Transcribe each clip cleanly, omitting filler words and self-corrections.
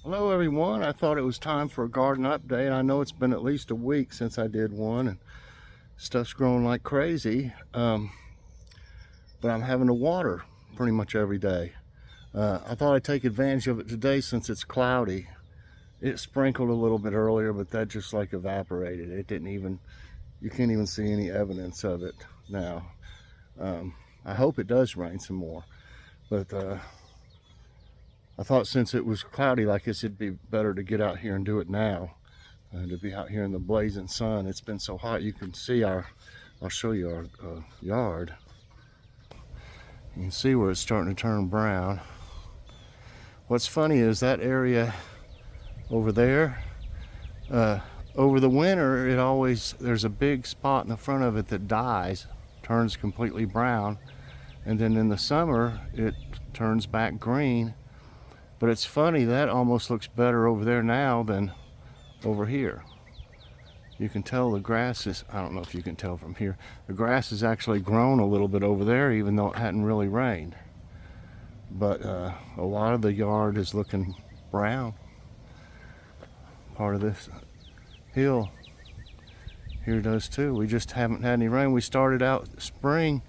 Hello everyone, I thought it was time for a garden update. I know it's been at least a week since I did one and stuff's growing like crazy, but I'm having to water pretty much every day. I thought I'd take advantage of it today since it's cloudy. It sprinkled a little bit earlier, but that just like evaporated. It didn't even, you can't even see any evidence of it now. I hope it does rain some more, but I thought since it was cloudy like this, it'd be better to get out here and do it now. To be out here in the blazing sun. It's been so hot. You can see I'll show you our yard. You can see where it's starting to turn brown. What's funny is that area over there, over the winter, there's a big spot in the front of it that dies, turns completely brown. And then in the summer, it turns back green. But it's funny, that almost looks better over there now than over here. You can tell the grass is, I don't know if you can tell from here, the grass has actually grown a little bit over there even though it hadn't really rained. But a lot of the yard is looking brown. Part of this hill here does too. We just haven't had any rain. We started out spring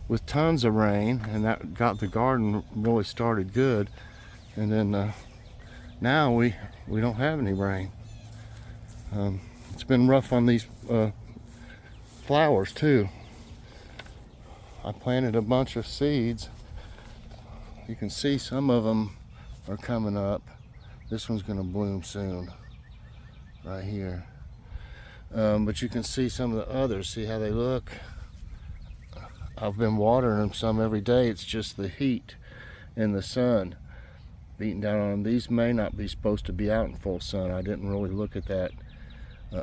with tons of rain and that got the garden really started good. And then now we don't have any rain. It's been rough on these flowers too. I planted a bunch of seeds. You can see some of them are coming up. This one's going to bloom soon, right here. But you can see some of the others. See how they look? I've been watering them some every day. It's just the heat and the sun beating down on them. These may not be supposed to be out in full sun. I didn't really look at that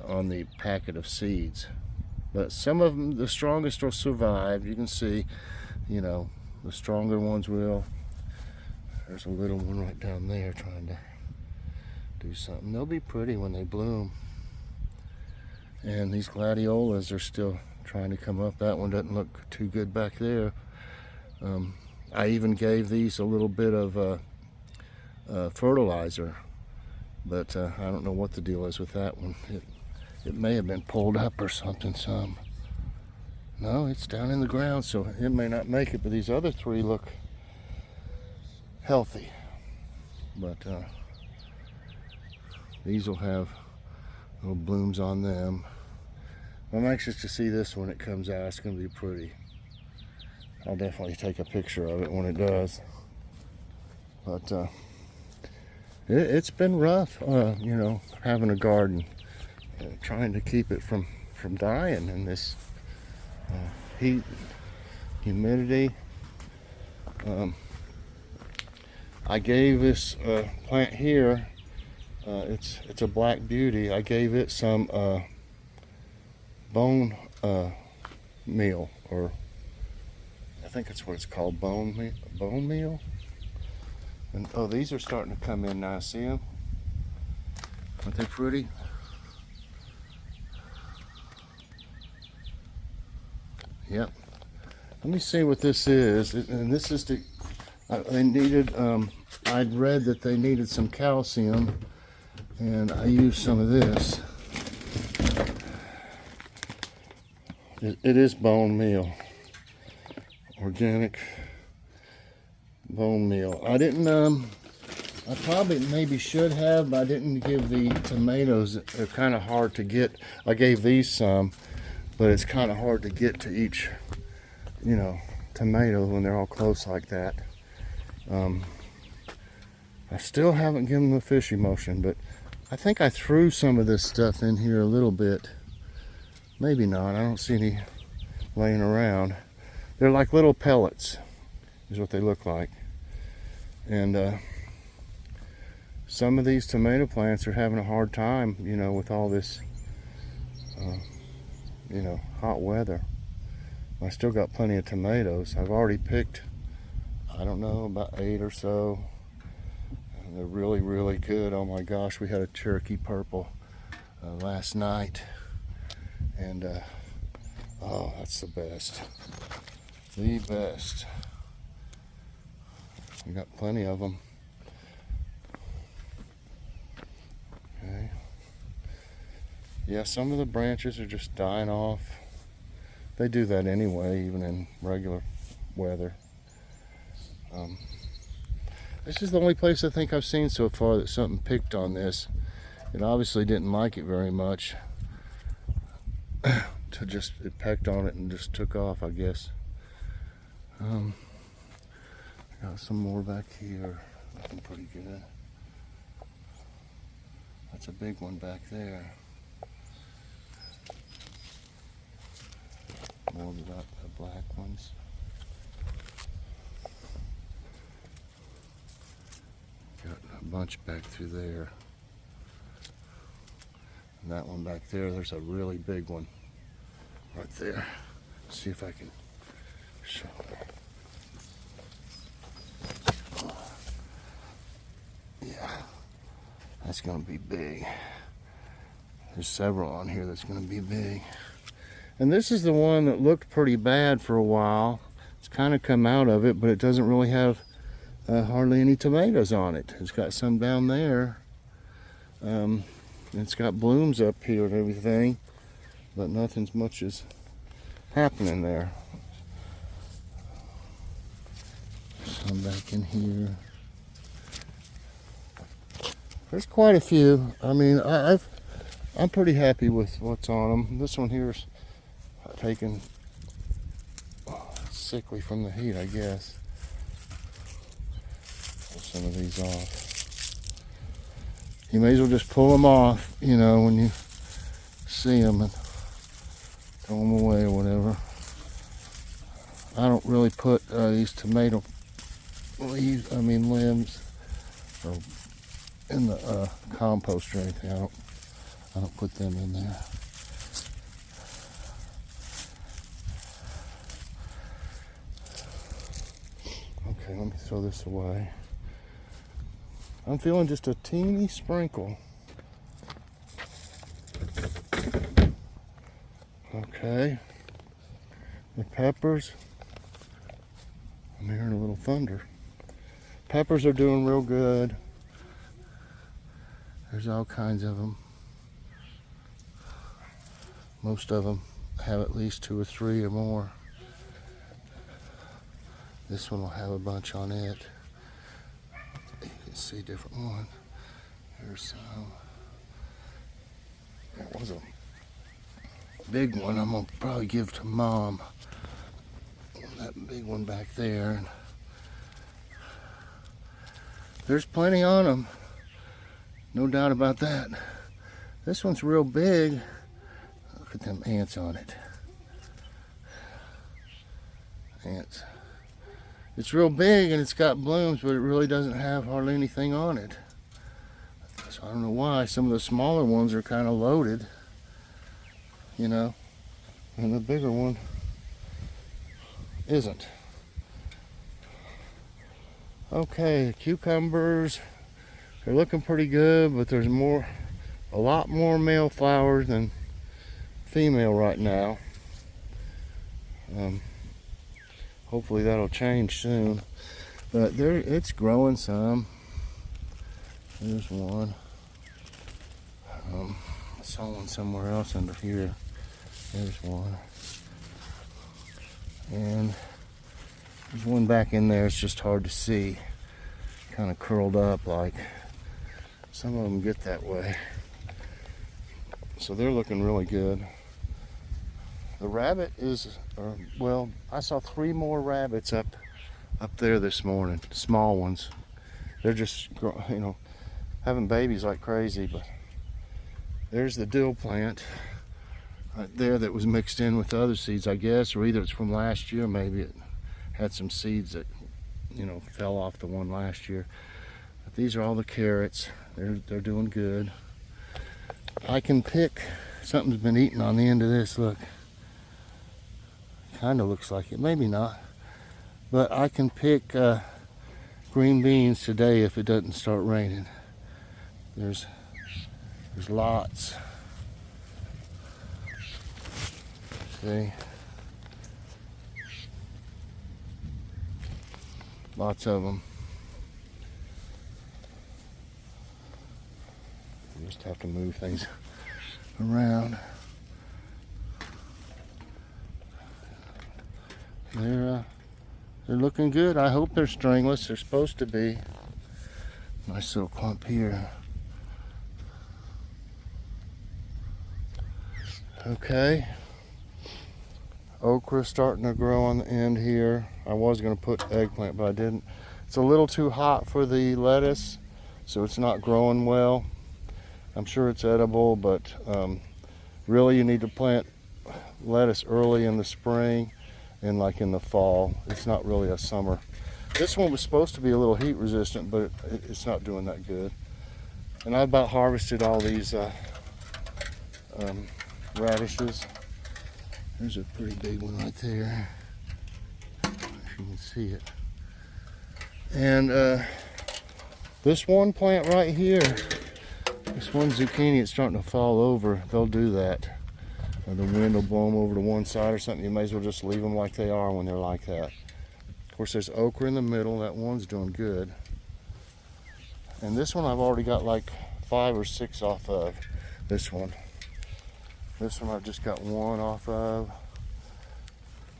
on the packet of seeds. But some of them, the strongest will survive. You can see, you know, the stronger ones will. There's a little one right down there trying to do something. They'll be pretty when they bloom. And these gladiolas are still trying to come up. That one doesn't look too good back there. I even gave these a little bit of fertilizer, but I don't know what the deal is with that one. It may have been pulled up or something some. No, it's down in the ground, so it may not make it, but these other three look healthy. But these will have little blooms on them. I'm anxious to see this when it comes out. It's going to be pretty. I'll definitely take a picture of it when it does. But it's been rough, you know, having a garden, trying to keep it from dying in this heat, humidity. I gave this plant here, it's a black beauty. I gave it some bone meal, or I think that's what it's called, bone meal. And oh, these are starting to come in now. See them? Aren't they pretty? Yep. Let me see what this is. And this is they needed, I'd read that they needed some calcium, and I used some of this. It is bone meal. Organic bone meal. I didn't, I probably maybe should have, but I didn't give the tomatoes. They're kind of hard to get. I gave these some, but it's kind of hard to get to each, you know, tomato when they're all close like that. I still haven't given them a fishy motion, but I think I threw some of this stuff in here a little bit. Maybe not. I don't see any laying around. They're like little pellets, is what they look like. And some of these tomato plants are having a hard time, you know, with all this, you know, hot weather. I still got plenty of tomatoes. I've already picked, I don't know, about 8 or so. And they're really, really good. Oh my gosh, we had a Cherokee Purple last night. And, oh, that's the best. The best. We got plenty of them. Yeah, some of the branches are just dying off. They do that anyway, even in regular weather. This is the only place I think I've seen so far that something picked on this. It obviously didn't like it very much. It pecked on it and just took off, I guess. Got some more back here, looking pretty good. That's a big one back there. More of the black ones. Got a bunch back through there. And that one back there, there's a really big one right there. Let's see if I can show it. Yeah, that's gonna be big. There's several on here that's gonna be big. And this is the one that looked pretty bad for a while. It's kind of come out of it, but it doesn't really have hardly any tomatoes on it. It's got some down there. It's got blooms up here and everything, but nothing's much is happening there. Some back in here. There's quite a few. I mean, I'm pretty happy with what's on them. This one here's taken sickly from the heat, I guess. Pull some of these off. You may as well just pull them off, you know, when you see them and throw them away or whatever. I don't really put these tomato limbs or in the compost or anything. I don't put them in there. Okay, let me throw this away. I'm feeling just a teeny sprinkle. Okay. The peppers. I'm hearing a little thunder. Peppers are doing real good. There's all kinds of them. Most of them have at least 2 or 3 or more. This one will have a bunch on it. You can see a different one. Here's some. There was a big one I'm gonna probably give to Mom. That big one back there. There's plenty on them. No doubt about that. This one's real big. Look at them ants on it. Ants. It's real big and it's got blooms, but it really doesn't have hardly anything on it. So I don't know why. Some of the smaller ones are kind of loaded, you know, and the bigger one isn't. Okay, cucumbers, they're looking pretty good, but there's a lot more male flowers than female right now. Hopefully that'll change soon. But it's growing some. There's one. I saw one somewhere else under here. There's one. And there's one back in there. It's just hard to see. Kind of curled up like. Some of them get that way. So they're looking really good. The rabbit is, well, I saw 3 more rabbits up there this morning, small ones. They're just, you know, having babies like crazy. But there's the dill plant right there that was mixed in with the other seeds, I guess, or either it's from last year, maybe it had some seeds that, you know, fell off the one last year. But these are all the carrots. They're doing good. I can pick, something's been eating on the end of this, look. Kind of looks like it, maybe not. But I can pick green beans today if it doesn't start raining. There's lots. See? Lots of them. You just have to move things around. They're looking good. I hope they're stringless. They're supposed to be. Nice little clump here. Okay. Okra starting to grow on the end here. I was going to put eggplant, but I didn't. It's a little too hot for the lettuce, so it's not growing well. I'm sure it's edible, but really you need to plant lettuce early in the spring and like in the fall. It's not really a summer. This one was supposed to be a little heat resistant, but it's not doing that good. And I about harvested all these radishes. There's a pretty big one right there, if you can see it. And this one plant right here, this one zucchini, it's starting to fall over. They'll do that. The wind will blow them over to one side or something. You may as well just leave them like they are when they're like that. Of course, there's okra in the middle. That one's doing good. And this one I've already got like 5 or 6 off of. This one. This one I've just got 1 off of.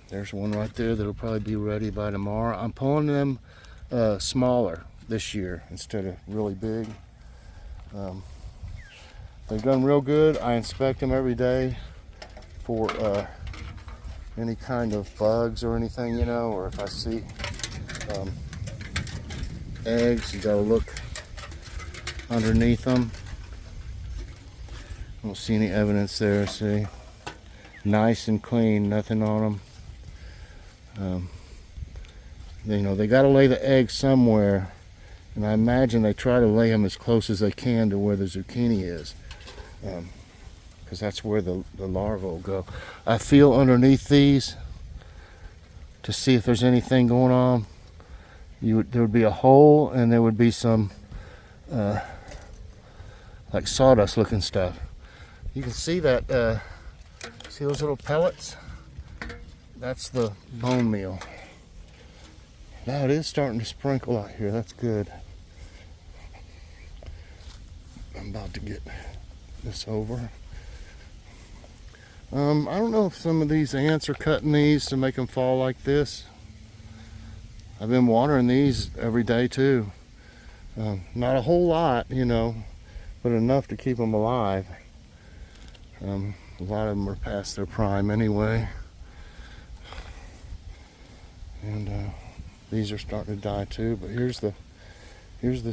There's one right there that'll probably be ready by tomorrow. I'm pulling them smaller this year instead of really big. They've done real good. I inspect them every day for any kind of bugs or anything, you know, or if I see eggs, you gotta look underneath them. I don't see any evidence there. See, nice and clean, nothing on them. You know, they got to lay the eggs somewhere, and I imagine they try to lay them as close as they can to where the zucchini is, because that's where the larvae will go. I feel underneath these to see if there's anything going on. There would be a hole, and there would be some like sawdust looking stuff. You can see that, see those little pellets? That's the bone meal. Now it is starting to sprinkle out here. That's good. I'm about to get this over. I don't know if some of these ants are cutting these to make them fall like this. I've been watering these every day too. Not a whole lot, you know, but enough to keep them alive. A lot of them are past their prime anyway. And these are starting to die too, but here's the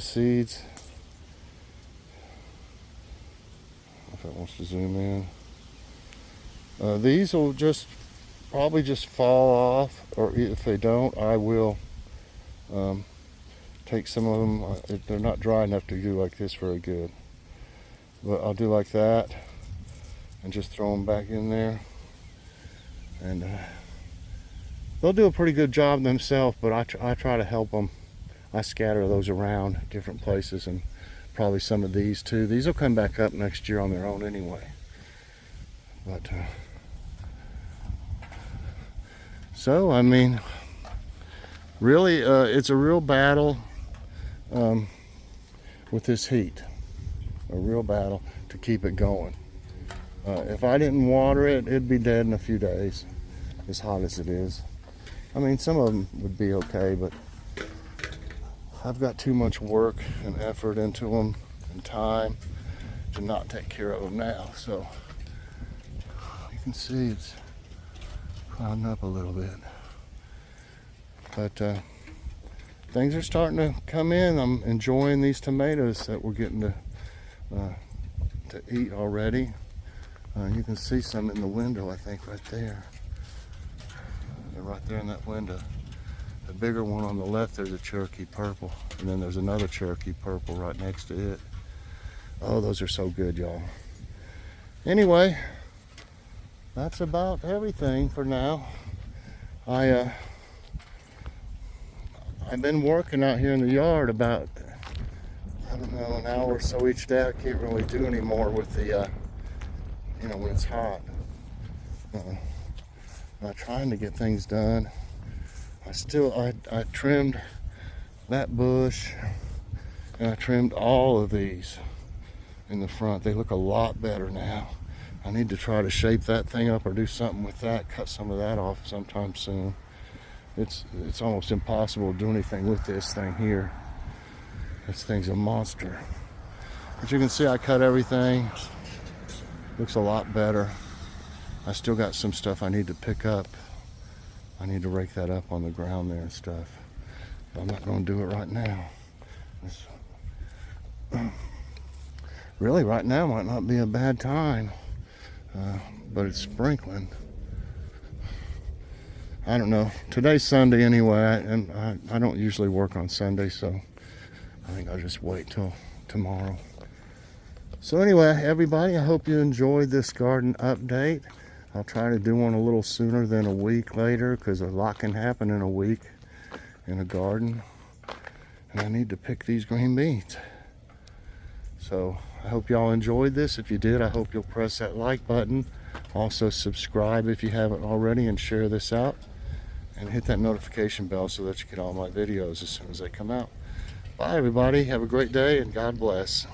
seeds. If it wants to zoom in. These will probably just fall off, or if they don't, I will take some of them. They're not dry enough to do like this very good, but I'll do like that and just throw them back in there, and they'll do a pretty good job themselves, but I try to help them. I scatter those around different places, and probably some of these too. These will come back up next year on their own anyway. But so I mean, really, it's a real battle with this heat. A real battle to keep it going. If I didn't water it, it'd be dead in a few days, as hot as it is. I mean, some of them would be okay, but I've got too much work and effort into them and time to not take care of them now. So you can see it's clouding up a little bit. But things are starting to come in. I'm enjoying these tomatoes that we're getting to eat already. You can see some in the window, I think, right there. They're right there in that window. The bigger one on the left, there's a Cherokee purple, and then there's another Cherokee purple right next to it. Oh, those are so good, y'all. Anyway, that's about everything for now. I've been working out here in the yard about, I don't know, an hour or so each day. I can't really do any more with the, you know, when it's hot. I'm trying to get things done. I trimmed that bush, and I trimmed all of these in the front. They look a lot better now. I need to try to shape that thing up or do something with that, cut some of that off sometime soon. It's almost impossible to do anything with this thing here. This thing's a monster. But you can see I cut everything. Looks a lot better. I still got some stuff I need to pick up. I need to rake that up on the ground there and stuff. But I'm not going to do it right now. Really, right now might not be a bad time. But it's sprinkling. I don't know. Today's Sunday anyway, and I don't usually work on Sunday, so I think I'll just wait till tomorrow. So anyway, everybody, I hope you enjoyed this garden update. I'll try to do one a little sooner than a week later, because a lot can happen in a week in a garden. And I need to pick these green beans. So I hope y'all enjoyed this. If you did, I hope you'll press that like button. Also subscribe if you haven't already, and share this out. And hit that notification bell so that you get all my videos as soon as they come out. Bye everybody. Have a great day and God bless.